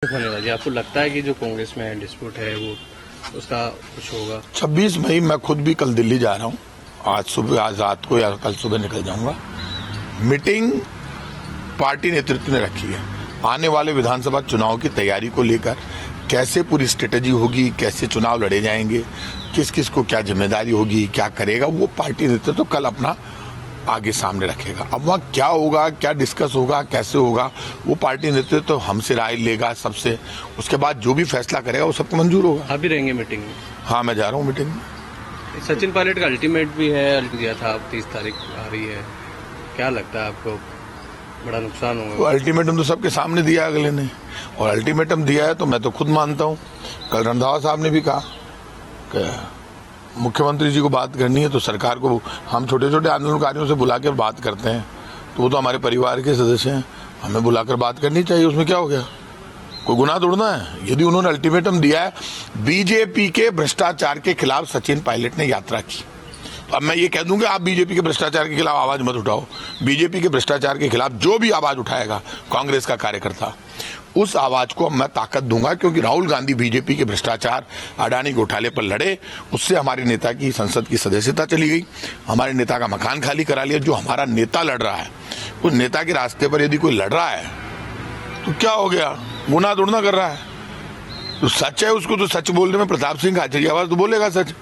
होने वाली है? आपको लगता है कि जो कांग्रेस में डिस्प्यूट है वो उसका कुछ होगा? 26 मई मैं खुद भी कल दिल्ली जा रहा हूँ। आज सुबह, आज रात को या कल सुबह निकल जाऊंगा। मीटिंग पार्टी नेतृत्व ने रखी है। आने वाले विधानसभा चुनाव की तैयारी को लेकर कैसे पूरी स्ट्रेटेजी होगी, कैसे चुनाव लड़े जाएंगे, किस किस को क्या जिम्मेदारी होगी, क्या करेगा, वो पार्टी नेतृत्व तो कल अपना आगे सामने रखेगा। अब वहाँ क्या होगा, क्या डिस्कस होगा, कैसे होगा, वो पार्टी नेतृत्व तो हमसे राय लेगा सबसे। उसके बाद जो भी फैसला करेगा वो सबको मंजूर होगा। आप भी रहेंगे मीटिंग में? हाँ, मैं जा रहा हूँ मीटिंग में। सचिन पायलट का अल्टीमेट भी है, दिया था, अब 30 तारीख आ रही है, क्या लगता है आपको बड़ा नुकसान होगा? तो अल्टीमेटम तो सबके सामने दिया अगले ने, और अल्टीमेटम दिया है तो मैं तो खुद मानता हूँ। कल रंधावा साहब ने भी कहा कि मुख्यमंत्री जी को बात करनी है तो सरकार को, हम छोटे छोटे आंदोलनकारियों से बुला कर बात करते हैं, तो वो तो हमारे परिवार के सदस्य हैं, हमें बुलाकर बात करनी चाहिए। उसमें क्या हो गया? कोई गुनाह तोड़ना है? यदि उन्होंने अल्टीमेटम दिया है, बीजेपी के भ्रष्टाचार के खिलाफ सचिन पायलट ने यात्रा की, तो अब मैं ये कह दूंगा आप बीजेपी के भ्रष्टाचार के खिलाफ आवाज मत उठाओ। बीजेपी के भ्रष्टाचार के खिलाफ जो भी आवाज उठाएगा कांग्रेस का कार्यकर्ता, उस आवाज को मैं ताकत दूंगा, क्योंकि राहुल गांधी बीजेपी के भ्रष्टाचार, अडानी घोटाले पर लड़े, उससे हमारे नेता की संसद की सदस्यता चली गई, हमारे नेता का मकान खाली करा लिया। जो हमारा नेता लड़ रहा है, उस नेता के रास्ते पर यदि कोई लड़ रहा है तो क्या हो गया? गुनाह तोड़ना कर रहा है तो सच है, उसको तो सच बोलने में प्रताप सिंह खाचरियावास तो बोलेगा सच।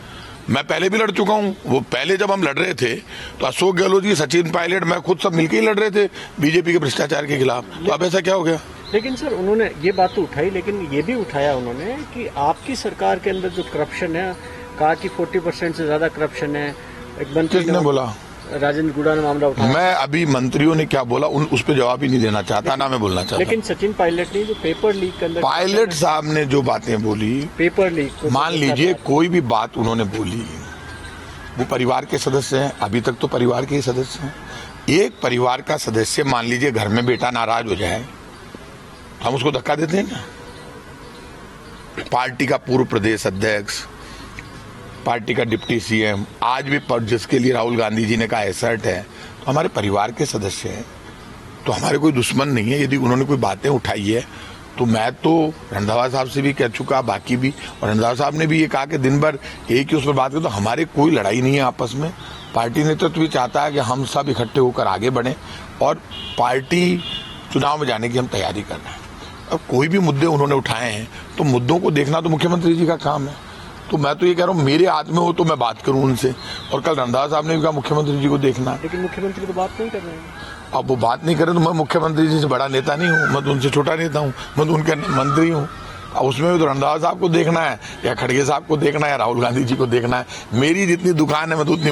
मैं पहले भी लड़ चुका हूँ। वो पहले जब हम लड़ रहे थे तो अशोक गहलोत जी, सचिन पायलट, मैं खुद सब मिलकर ही लड़ रहे थे बीजेपी के भ्रष्टाचार के खिलाफ। तो अब ऐसा क्या हो गया? लेकिन सर, उन्होंने ये बात तो उठाई, लेकिन ये भी उठाया उन्होंने कि आपकी सरकार के अंदर जो करप्शन है, कहा कि 40% से ज्यादा करप्शन है। एक मंत्री किसने बोला? राजेंद्र गुड़ा ने मामला उठाया। मैं अभी मंत्रियों ने क्या बोला उस पर जवाब ही नहीं देना चाहता, ना मैं बोलना चाहता। लेकिन सचिन पायलट ने जो पेपर लीक के अंदर, पायलट साहब ने जो बातें बोली, पेपर लीक, मान लीजिए कोई भी बात उन्होंने बोली, वो परिवार के सदस्य हैं, अभी तक तो परिवार के ही सदस्य हैं। एक परिवार का सदस्य मान लीजिए घर में बेटा नाराज हो जाए, हम उसको धक्का देते हैं क्या? पार्टी का पूर्व प्रदेश अध्यक्ष, पार्टी का डिप्टी सीएम, आज भी जिसके लिए राहुल गांधी जी ने कहा एसर्ट है, तो हमारे परिवार के सदस्य हैं, तो हमारे कोई दुश्मन नहीं है। यदि उन्होंने कोई बातें उठाई है तो मैं तो रंधावा साहब से भी कह चुका, बाकी भी, और रंधावा साहब ने भी ये कहा कि दिन भर एक ही उस पर बात करें। तो हमारे कोई लड़ाई नहीं है आपस में। पार्टी नेतृत्व भी चाहता है कि हम सब इकट्ठे होकर आगे बढ़ें, और पार्टी चुनाव में जाने की हम तैयारी कर रहे हैं। अब कोई भी मुद्दे उन्होंने उठाए हैं तो मुद्दों को देखना तो मुख्यमंत्री जी का काम है। तो मैं तो ये कह रहा हूँ, मेरे हाथ में हो तो मैं बात करूं उनसे, और कल रंधावा साहब ने भी कहा मुख्यमंत्री जी को देखना। लेकिन मुख्यमंत्री तो बात नहीं कर रहे हैं। अब वो बात नहीं करें तो मैं मुख्यमंत्री जी से बड़ा नेता नहीं हूँ, मैं तो उनसे छोटा नेता हूँ, मैं तो उनके मंत्री हूँ। अब उसमें भी तो रंधावा साहब को देखना है, या खड़गे साहब को देखना है, या राहुल गांधी जी को देखना है। मेरी जितनी दुकान है मैं तो उतनी